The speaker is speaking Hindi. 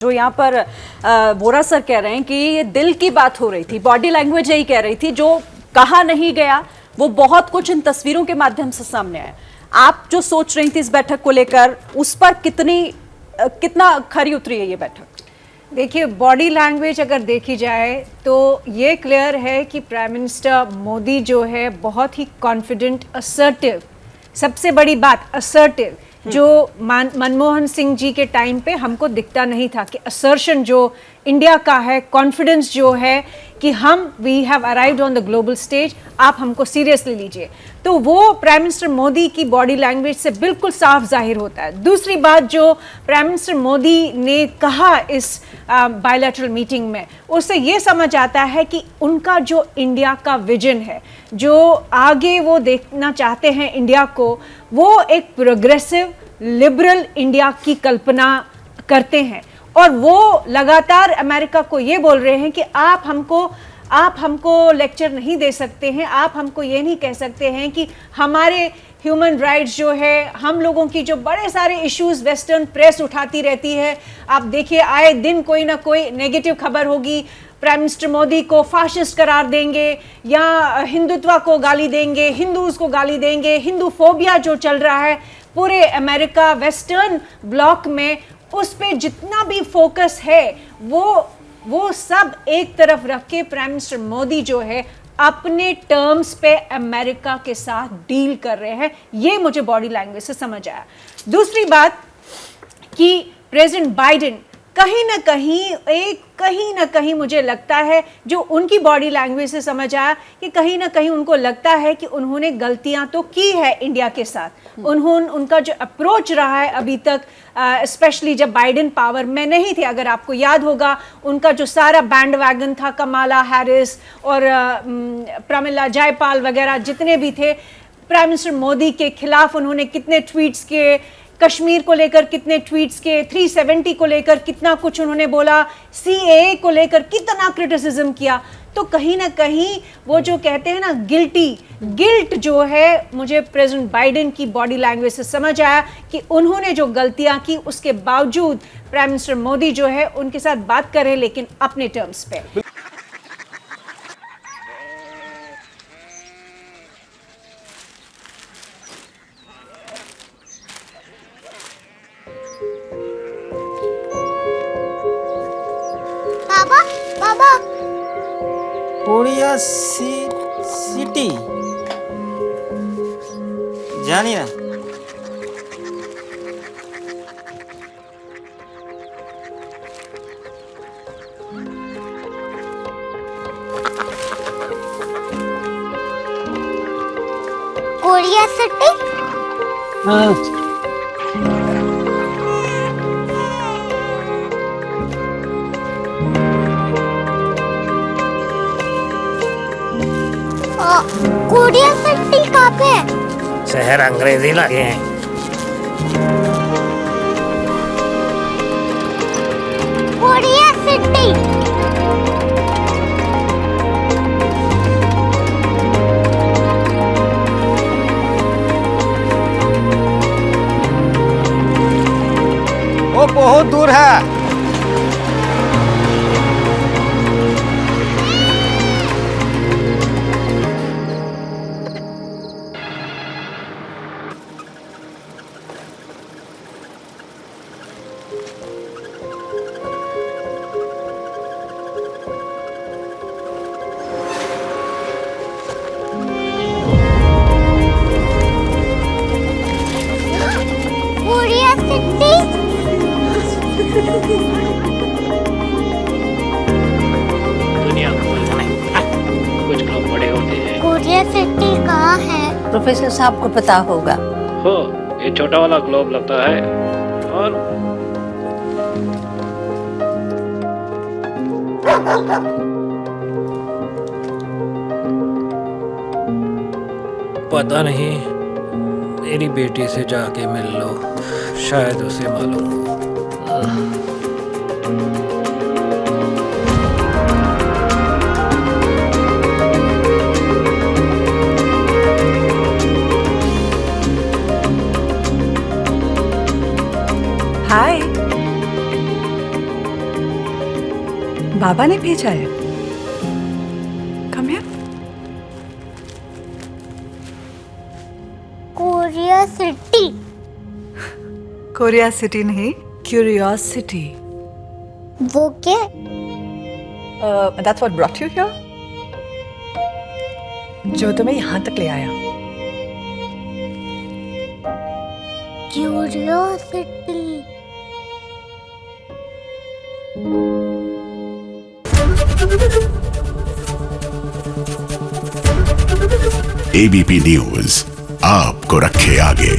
जो यहाँ पर बोरा सर कह रहे हैं कि ये दिल की बात हो रही थी, बॉडी लैंग्वेज यही कह रही थी, जो कहा नहीं गया वो बहुत कुछ इन तस्वीरों के माध्यम से सामने आया। आप जो सोच रही थी इस बैठक को लेकर, उस पर कितना खरी उतरी है ये बैठक? देखिए, बॉडी लैंग्वेज अगर देखी जाए तो ये क्लियर है कि प्राइम मिनिस्टर मोदी जो है बहुत ही कॉन्फिडेंट, असर्टिव, सबसे बड़ी बात असर्टिव, जो मनमोहन सिंह जी के टाइम पे हमको दिखता नहीं था कि असर्शन जो इंडिया का है, कॉन्फिडेंस जो है कि we have arrived on the global stage, आप हमको सीरियसली लीजिए, तो वो प्राइम मिनिस्टर मोदी की बॉडी लैंग्वेज से बिल्कुल साफ जाहिर होता है। दूसरी बात जो प्राइम मिनिस्टर मोदी ने कहा इस बायलैटरल मीटिंग में, उससे ये समझ आता है कि उनका जो इंडिया का विजन है, जो आगे वो देखना चाहते हैं इंडिया को, वो एक प्रोग्रेसिव लिबरल इंडिया की कल्पना करते हैं। और वो लगातार अमेरिका को ये बोल रहे हैं कि आप हमको लेक्चर नहीं दे सकते हैं, आप हमको ये नहीं कह सकते हैं कि हमारे ह्यूमन राइट्स जो है, हम लोगों की जो बड़े सारे इश्यूज वेस्टर्न प्रेस उठाती रहती है, आप देखिए आए दिन कोई ना कोई नेगेटिव खबर होगी, प्राइम मिनिस्टर मोदी को फाशिस्ट करार देंगे या हिंदुत्व को गाली देंगे, हिंदूज को गाली देंगे, हिंदू फोबिया जो चल रहा है पूरे अमेरिका वेस्टर्न ब्लॉक में, उस पे जितना भी फोकस है वो सब एक तरफ रख के प्राइम मिनिस्टर मोदी जो है अपने टर्म्स पे अमेरिका के साथ डील कर रहे हैं। ये मुझे बॉडी लैंग्वेज से समझ आया। दूसरी बात कि प्रेसिडेंट बाइडेन कहीं ना कहीं मुझे लगता है, जो उनकी बॉडी लैंग्वेज से समझ आया कि कहीं ना कहीं उनको लगता है कि उन्होंने गलतियां तो की है इंडिया के साथ। उनका जो अप्रोच रहा है अभी तक, स्पेशली जब बाइडेन पावर में नहीं थे, अगर आपको याद होगा, उनका जो सारा बैंड वैगन था, कमाला हैरिस और प्रमिला जयपाल वगैरह जितने भी थे, प्राइम मिनिस्टर मोदी के खिलाफ उन्होंने कितने ट्वीट्स किए, कश्मीर को लेकर कितने ट्वीट्स के, 370 को लेकर कितना कुछ उन्होंने बोला, CAA को लेकर कितना क्रिटिसिज्म किया। तो कहीं ना कहीं वो जो कहते हैं ना गिल्ट जो है, मुझे प्रेसिडेंट बाइडेन की बॉडी लैंग्वेज से समझ आया कि उन्होंने जो गलतियां की उसके बावजूद प्राइम मिनिस्टर मोदी जो है उनके साथ बात करें, लेकिन अपने टर्म्स पे। कोरिया सिटी जानी ना? Korea city? हाँ। कोरिया सिटी कहाँ पे है? शहर अंग्रेजी लगे हैं। Korea city. वो बहुत दूर है। दुनिया कुछ लोग बड़े होते हैं। कोरिया सिटी कहाँ है? प्रोफेसर साहब को पता होगा। हो, ये छोटा वाला ग्लोब लगता है और पता नहीं, मेरी बेटी से जाके मिल लो, शायद उसे मालूम हो। हाय। बाबा ने भेजा है। Come here. Korea city. Korea city नहीं, क्यूरियोसिटी। वो क्या? That's what brought you here. जो तुम्हें यहाँ तक ले आया। क्यूरियोसिटी। एबीपी न्यूज आपको रखे आगे।